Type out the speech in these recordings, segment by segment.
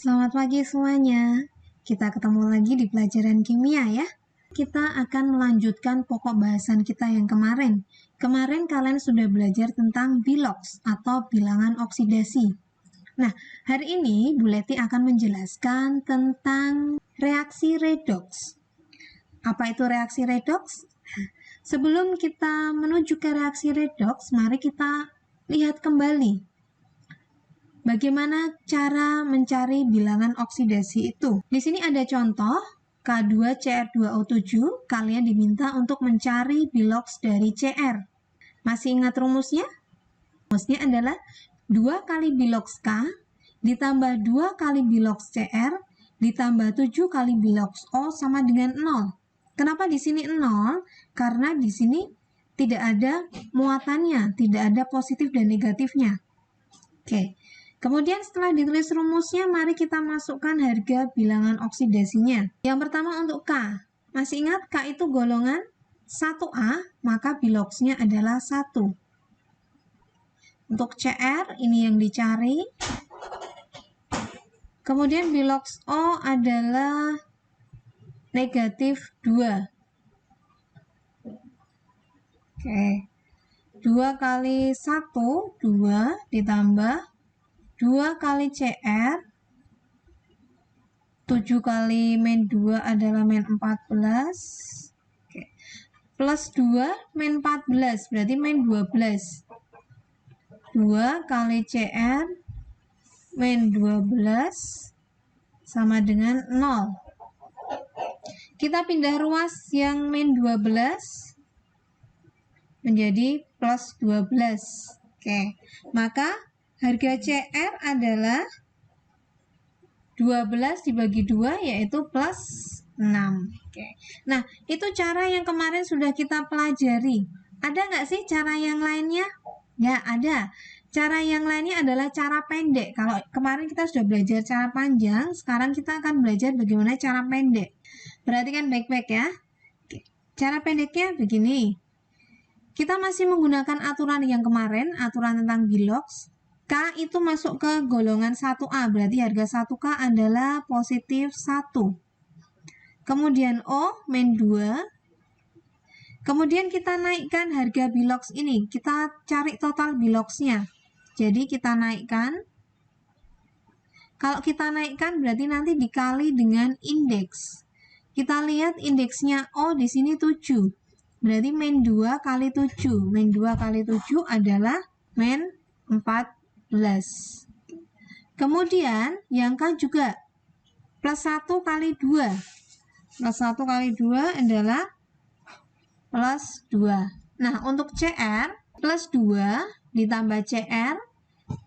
Selamat pagi semuanya. Kita ketemu lagi di pelajaran kimia ya. Kita akan melanjutkan pokok bahasan kita yang kemarin. Kemarin kalian sudah belajar tentang bilox atau bilangan oksidasi. Nah, hari ini Bu Leti akan menjelaskan tentang reaksi redoks. Apa itu reaksi redoks? Sebelum kita menuju ke reaksi redoks, mari kita lihat kembali bagaimana cara mencari bilangan oksidasi itu. Di sini ada contoh K2Cr2O7, kalian diminta untuk mencari bilox dari Cr. Masih ingat rumusnya? Rumusnya adalah 2 kali bilox K ditambah 2 kali bilox Cr ditambah 7 kali bilox O sama dengan 0. Kenapa di sini 0? Karena di sini tidak ada muatannya, tidak ada positif dan negatifnya. Oke. Kemudian setelah ditulis rumusnya, mari kita masukkan harga bilangan oksidasinya. Yang pertama untuk K. Masih ingat K itu golongan 1A, maka biloxnya adalah 1. Untuk Cr, ini yang dicari. Kemudian bilox O adalah negatif 2. Oke. 2 kali 1, 2 ditambah 2 kali Cr, 7 kali min 2 adalah min 14, oke. Plus 2 min 14, berarti min 12. 2 kali Cr min 12 sama dengan 0. Kita pindah ruas yang min 12 menjadi plus 12. Oke, maka harga Cr adalah 12 dibagi 2 yaitu plus 6. Oke. Nah, itu cara yang kemarin sudah kita pelajari. Ada nggak sih cara yang lainnya? Ya, ada. Cara yang lainnya adalah cara pendek. Kalau kemarin kita sudah belajar cara panjang, sekarang kita akan belajar bagaimana cara pendek. Perhatikan baik-baik ya. Oke. Cara pendeknya begini. Kita masih menggunakan aturan yang kemarin, aturan tentang bilox. K itu masuk ke golongan 1A, berarti harga 1K adalah positif 1. Kemudian O, min 2. Kemudian kita naikkan harga bilox ini, kita cari total biloxnya. Jadi kita naikkan. Kalau kita naikkan berarti nanti dikali dengan indeks. Kita lihat indeksnya O di sini 7. Berarti min 2 kali 7. Min 2 kali 7 adalah min 14. Kemudian yang K juga plus 1 kali 2. Plus 1 kali 2 adalah plus 2. Nah, untuk Cr plus 2 ditambah Cr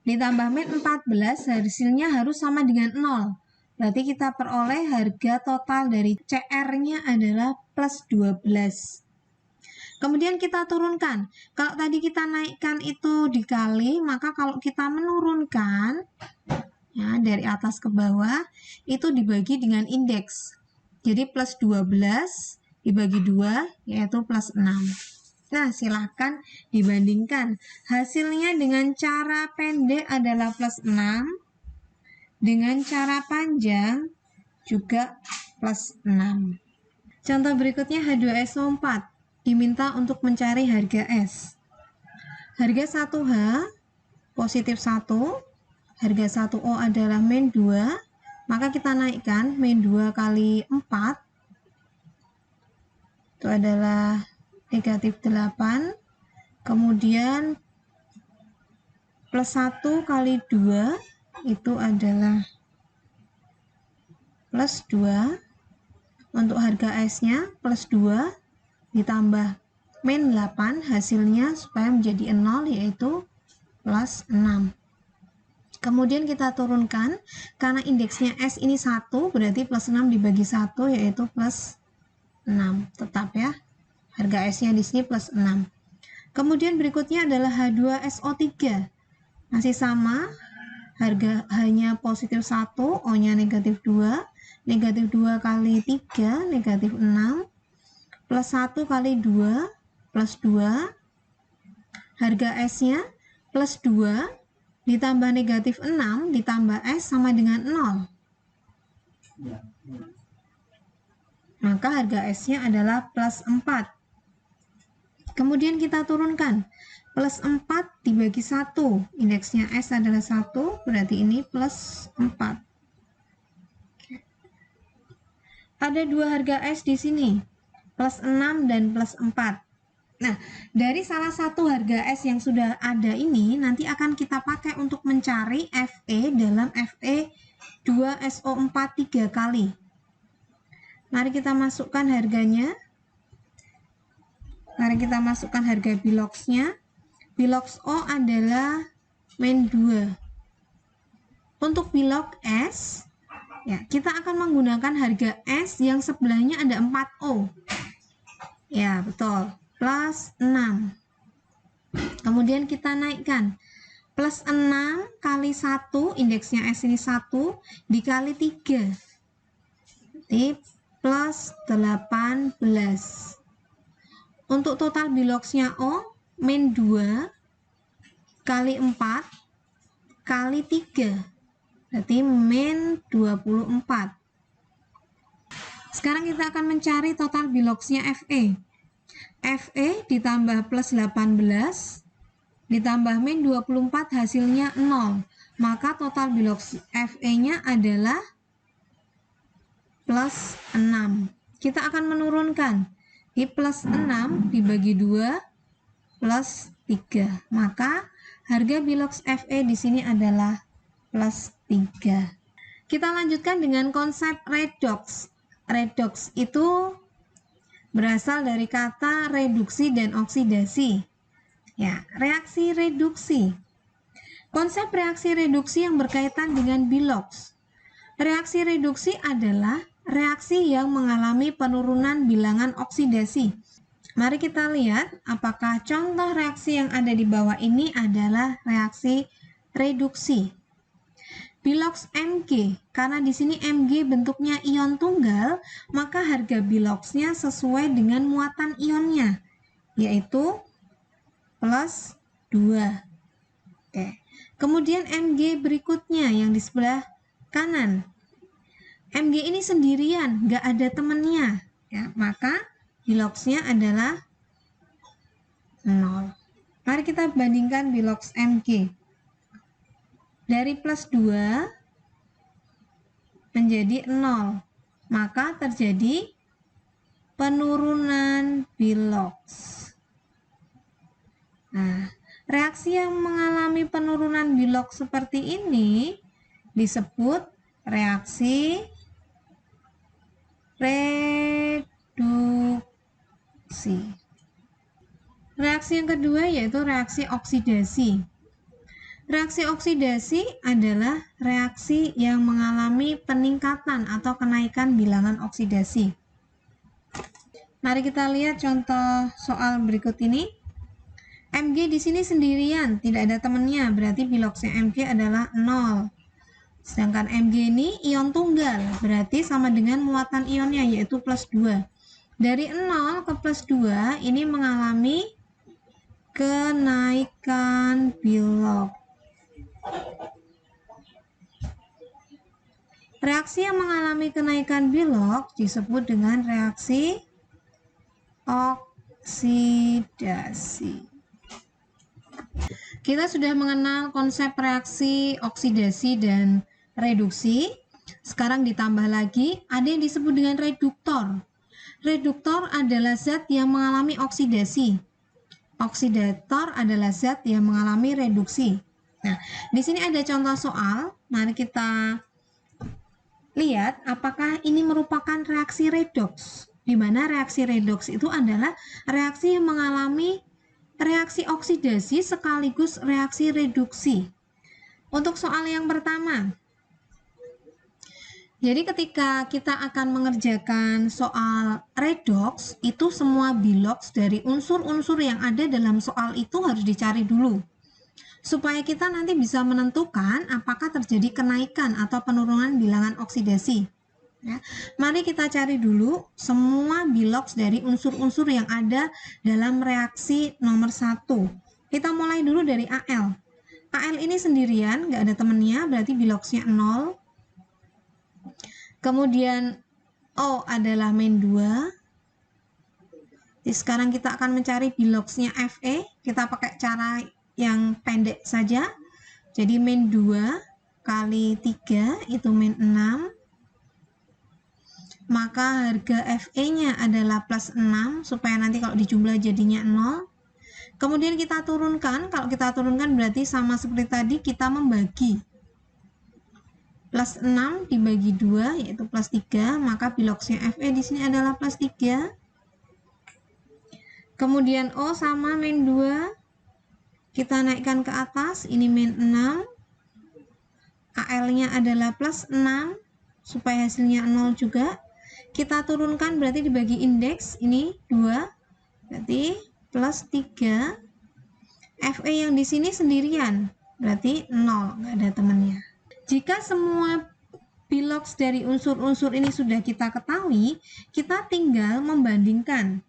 ditambah min 14 hasilnya harus sama dengan 0. Berarti kita peroleh harga total dari Cr-nya adalah plus 12. Kemudian kita turunkan. Kalau tadi kita naikkan itu dikali, maka kalau kita menurunkan ya dari atas ke bawah itu dibagi dengan indeks. Jadi plus 12 dibagi 2 yaitu plus 6. Nah, silahkan dibandingkan. Hasilnya dengan cara pendek adalah plus 6. Dengan cara panjang juga plus 6. Contoh berikutnya H2SO4. Diminta untuk mencari harga S. Harga 1H positif 1, harga 1O adalah min 2, maka kita naikkan min 2 kali 4, itu adalah negatif 8, kemudian plus 1 kali 2, itu adalah plus 2, untuk harga S-nya plus 2, ditambah min 8 hasilnya supaya menjadi 0 yaitu plus 6. Kemudian kita turunkan karena indeksnya S ini 1 berarti plus 6 dibagi 1 yaitu plus 6. Tetap ya. Harga S-nya di sini plus 6. Kemudian berikutnya adalah H2SO3. Masih sama. Harga hanya positif 1, O-nya negatif 2. Negatif 2 kali 3 negatif 6. Plus 1 kali 2, plus 2. Harga S-nya plus 2, ditambah negatif 6, ditambah S sama dengan 0. Maka harga S-nya adalah plus 4. Kemudian kita turunkan. Plus 4 dibagi 1. Indeksnya S adalah 1, berarti ini plus 4. Ada dua harga S di sini, plus 6 dan plus 4. Nah, dari salah satu harga S yang sudah ada ini, nanti akan kita pakai untuk mencari Fe dalam Fe 2SO4 3 kali. Mari kita masukkan harganya. Mari kita masukkan harga biloxnya. Bilox O adalah min 2. Untuk bilox S, ya, kita akan menggunakan harga S yang sebelahnya ada 4O. Ya, betul. Plus 6. Kemudian kita naikkan. Plus 6 kali 1, indeksnya S ini 1, dikali 3. Jadi plus 18. Untuk total biloxnya O, min 2 kali 4 kali 3. Berarti min 24. Sekarang kita akan mencari total biloxnya Fe. Fe ditambah plus 18 ditambah min 24 hasilnya 0. Maka total bilox Fe-nya adalah plus 6. Kita akan menurunkan. Di plus 6 dibagi 2 plus 3. Maka harga bilox Fe di sini adalah plus 3. Kita lanjutkan dengan konsep redox. Redox itu berasal dari kata reduksi dan oksidasi. Ya, reaksi reduksi. Konsep reaksi reduksi yang berkaitan dengan bilox. Reaksi reduksi adalah reaksi yang mengalami penurunan bilangan oksidasi. Mari kita lihat apakah contoh reaksi yang ada di bawah ini adalah reaksi reduksi. Bilox Mg, karena di sini Mg bentuknya ion tunggal, maka harga biloxnya sesuai dengan muatan ionnya, yaitu plus 2. Oke. Kemudian Mg berikutnya yang di sebelah kanan. Mg ini sendirian, nggak ada temennya, ya, maka biloxnya adalah 0. Mari kita bandingkan bilox Mg. Dari plus 2 menjadi 0, maka terjadi penurunan bilox. Nah, reaksi yang mengalami penurunan bilox seperti ini disebut reaksi reduksi. Reaksi yang kedua yaitu reaksi oksidasi. Reaksi oksidasi adalah reaksi yang mengalami peningkatan atau kenaikan bilangan oksidasi. Mari kita lihat contoh soal berikut ini. Mg di sini sendirian, tidak ada temannya, berarti biloxnya Mg adalah 0. Sedangkan Mg ini ion tunggal, berarti sama dengan muatan ionnya, yaitu plus 2. Dari 0 ke plus 2, ini mengalami kenaikan bilox. Reaksi yang mengalami kenaikan bilox disebut dengan reaksi oksidasi. Kita sudah mengenal konsep reaksi oksidasi dan reduksi. Sekarang ditambah lagi, ada yang disebut dengan reduktor. Reduktor adalah zat yang mengalami oksidasi. Oksidator adalah zat yang mengalami reduksi. Nah, di sini ada contoh soal. Mari kita lihat apakah ini merupakan reaksi redoks. Di mana reaksi redoks itu adalah reaksi yang mengalami reaksi oksidasi sekaligus reaksi reduksi. Untuk soal yang pertama, jadi ketika kita akan mengerjakan soal redoks, itu semua bilox dari unsur-unsur yang ada dalam soal itu harus dicari dulu, supaya kita nanti bisa menentukan apakah terjadi kenaikan atau penurunan bilangan oksidasi. Ya. Mari kita cari dulu semua bilox dari unsur-unsur yang ada dalam reaksi nomor 1. Kita mulai dulu dari Al. Al ini sendirian, nggak ada temennya, berarti biloxnya 0. Kemudian O adalah min 2. Jadi sekarang kita akan mencari biloxnya FE. Kita pakai cara yang pendek saja. Jadi min 2 kali 3 itu min 6. Maka harga FE-nya adalah plus 6, supaya nanti kalau dijumlah jadinya 0. Kemudian kita turunkan, kalau kita turunkan berarti sama seperti tadi, kita membagi. Plus 6 dibagi 2, yaitu plus 3, maka biloxnya FE di sini adalah plus 3. Kemudian O sama min 2, kita naikkan ke atas, ini min 6. AL-nya adalah plus 6, supaya hasilnya 0 juga. Kita turunkan berarti dibagi indeks, ini 2, berarti plus 3. FE yang di sini sendirian, berarti 0, nggak ada temannya. Jika semua bilox dari unsur-unsur ini sudah kita ketahui, kita tinggal membandingkan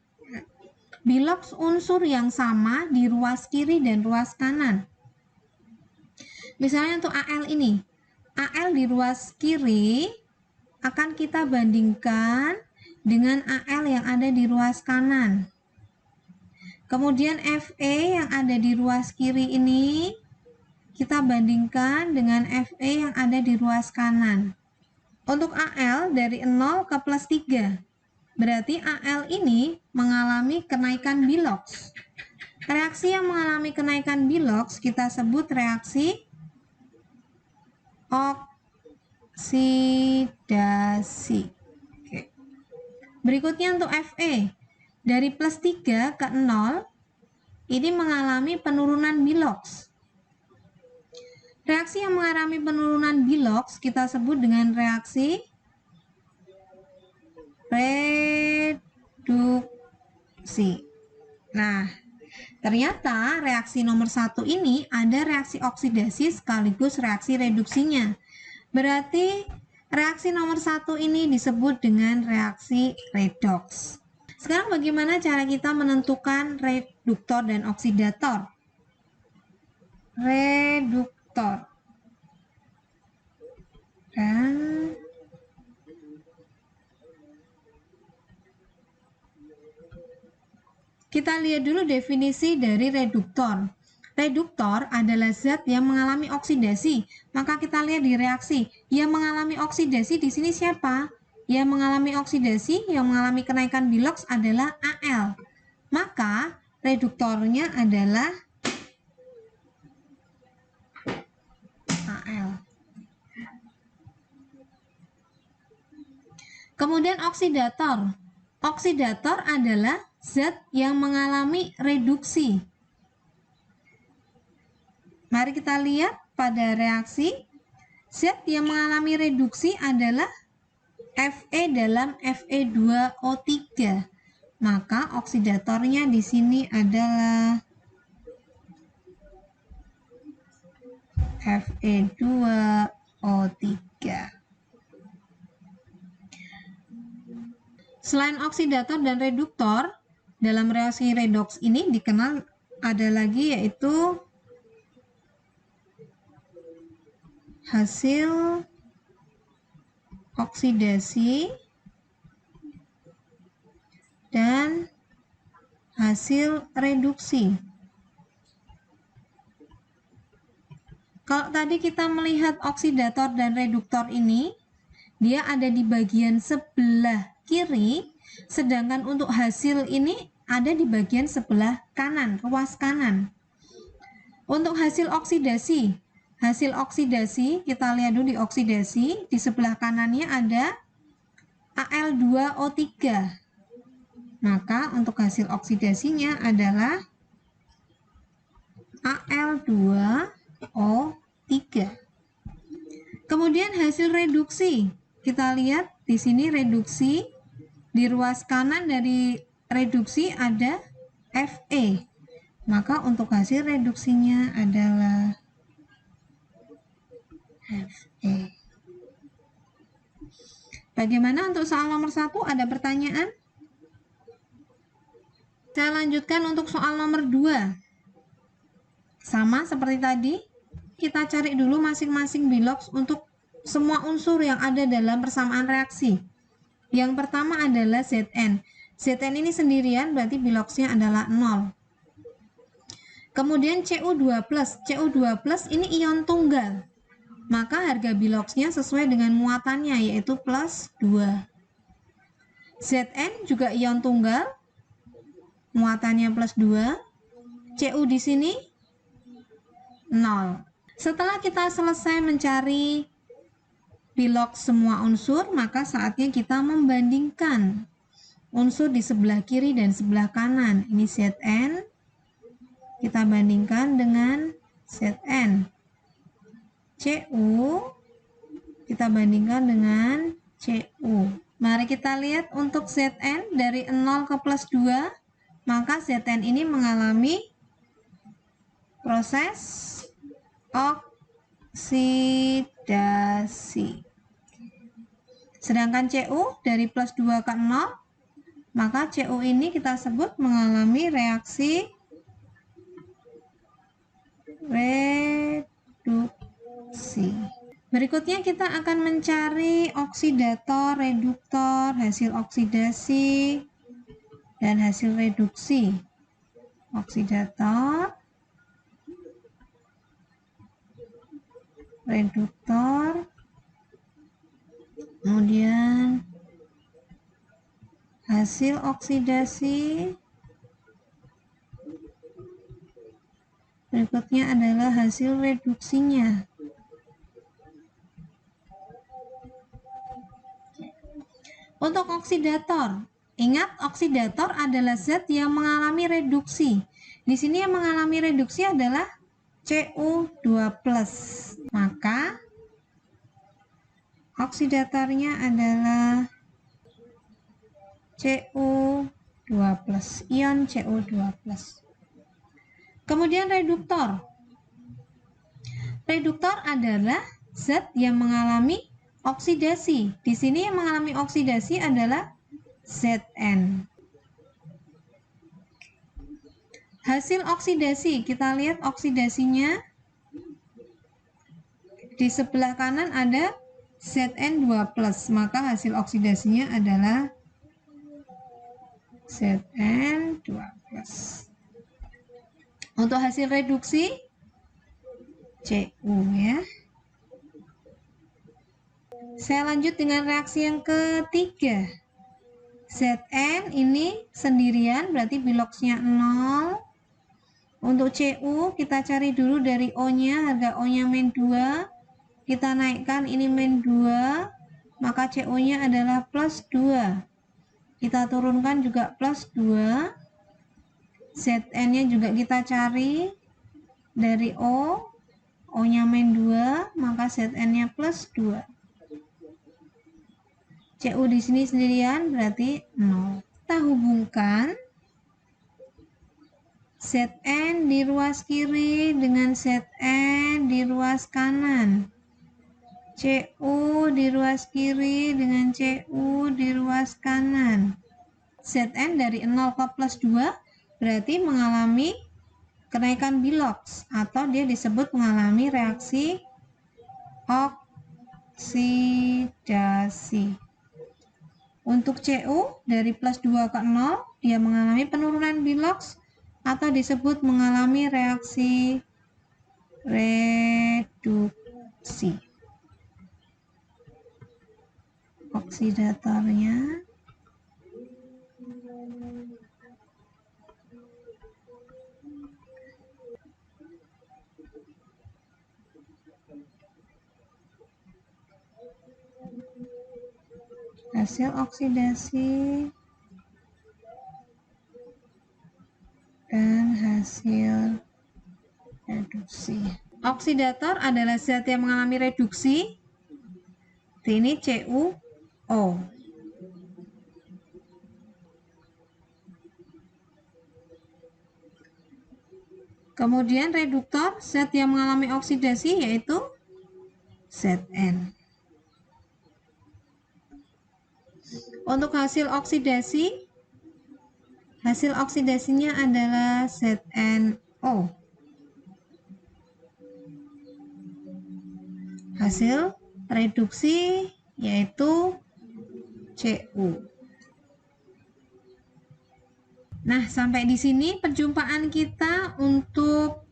bilox unsur yang sama di ruas kiri dan ruas kanan. Misalnya untuk AL ini, AL di ruas kiri akan kita bandingkan dengan AL yang ada di ruas kanan. Kemudian FE yang ada di ruas kiri ini kita bandingkan dengan FE yang ada di ruas kanan. Untuk AL dari 0 ke plus 3, berarti AL ini mengalami kenaikan bilox. Reaksi yang mengalami kenaikan bilox kita sebut reaksi oksidasi. Oke. Berikutnya untuk FE, dari plus 3 ke 0, ini mengalami penurunan bilox. Reaksi yang mengalami penurunan bilox kita sebut dengan reaksi reduksi. Nah, ternyata reaksi nomor 1 ini ada reaksi oksidasi sekaligus reaksi reduksinya. Berarti reaksi nomor 1 ini disebut dengan reaksi redoks. Sekarang bagaimana cara kita menentukan reduktor dan oksidator? Reduktor dan kita lihat dulu definisi dari reduktor. Reduktor adalah zat yang mengalami oksidasi. Maka kita lihat di reaksi. Yang mengalami oksidasi di sini siapa? Yang mengalami oksidasi, yang mengalami kenaikan bilox adalah AL. Maka reduktornya adalah AL. Kemudian oksidator. Oksidator adalah zat yang mengalami reduksi. Mari kita lihat pada reaksi. Zat yang mengalami reduksi adalah Fe dalam Fe2O3. Maka oksidatornya di sini adalah Fe2O3. Selain oksidator dan reduktor, dalam reaksi redoks ini dikenal ada lagi yaitu hasil oksidasi dan hasil reduksi. Kalau tadi kita melihat oksidator dan reduktor ini, dia ada di bagian sebelah kiri, sedangkan untuk hasil ini ada di bagian sebelah kanan, ruas kanan. Untuk hasil oksidasi kita lihat dulu di oksidasi, di sebelah kanannya ada Al2O3. Maka untuk hasil oksidasinya adalah Al2O3. Kemudian hasil reduksi, kita lihat di sini reduksi, di ruas kanan dari reduksi ada Fe. Maka untuk hasil reduksinya adalah Fe. Bagaimana untuk soal nomor 1? Ada pertanyaan? Saya lanjutkan untuk soal nomor 2. Sama seperti tadi, kita cari dulu masing-masing bilox untuk semua unsur yang ada dalam persamaan reaksi. Yang pertama adalah Zn. Zn ini sendirian, berarti biloxnya adalah 0. Kemudian Cu2+. Cu2+ ini ion tunggal. Maka harga biloxnya sesuai dengan muatannya, yaitu plus 2. Zn juga ion tunggal, muatannya plus 2. Cu di sini 0. Setelah kita selesai mencari bilox semua unsur, maka saatnya kita membandingkan unsur di sebelah kiri dan sebelah kanan. Ini Zn, kita bandingkan dengan Zn. Cu, kita bandingkan dengan Cu. Mari kita lihat untuk Zn dari 0 ke plus 2, maka Zn ini mengalami proses oksidasi. Sedangkan Cu dari plus 2 ke 0, maka Cu ini kita sebut mengalami reaksi reduksi. Berikutnya kita akan mencari oksidator, reduktor, hasil oksidasi, dan hasil reduksi. Oksidator, reduktor, kemudian hasil oksidasi, berikutnya adalah hasil reduksinya. Untuk oksidator, ingat oksidator adalah zat yang mengalami reduksi. Di sini yang mengalami reduksi adalah Cu2+. Maka oksidatornya adalah Cu2+, ion Cu2+. Kemudian reduktor. Reduktor adalah zat yang mengalami oksidasi. Di sini yang mengalami oksidasi adalah Zn. Hasil oksidasi, kita lihat oksidasinya. Di sebelah kanan ada Zn2+, maka hasil oksidasinya adalah Zn2+. Untuk hasil reduksi, Cu ya. Saya lanjut dengan reaksi yang ketiga. Zn ini sendirian, berarti biloxnya 0. Untuk Cu, kita cari dulu dari O-nya, harga O-nya min 2. Kita naikkan ini min 2, maka Cu-nya adalah plus 2. Kita turunkan juga plus 2. Zn-nya juga kita cari dari O. O-nya min 2, maka Zn-nya plus 2. Cu di sini sendirian berarti 0. Kita hubungkan Zn di ruas kiri dengan Zn di ruas kanan. Cu di ruas kiri dengan Cu di ruas kanan. Zn dari 0 ke plus 2 berarti mengalami kenaikan bilox atau dia disebut mengalami reaksi oksidasi. Untuk Cu dari plus 2 ke 0, dia mengalami penurunan bilox atau disebut mengalami reaksi reduksi. Oksidatornya hasil oksidasi dan hasil reduksi. Oksidator adalah zat yang mengalami reduksi. Ini CuO. Kemudian reduktor, zat yang mengalami oksidasi yaitu Zn. Untuk hasil oksidasinya adalah ZnO. Hasil reduksi yaitu Cu. Nah, sampai di sini perjumpaan kita untuk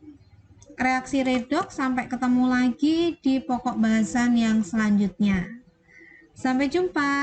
reaksi redoks. Sampai ketemu lagi di pokok bahasan yang selanjutnya. Sampai jumpa.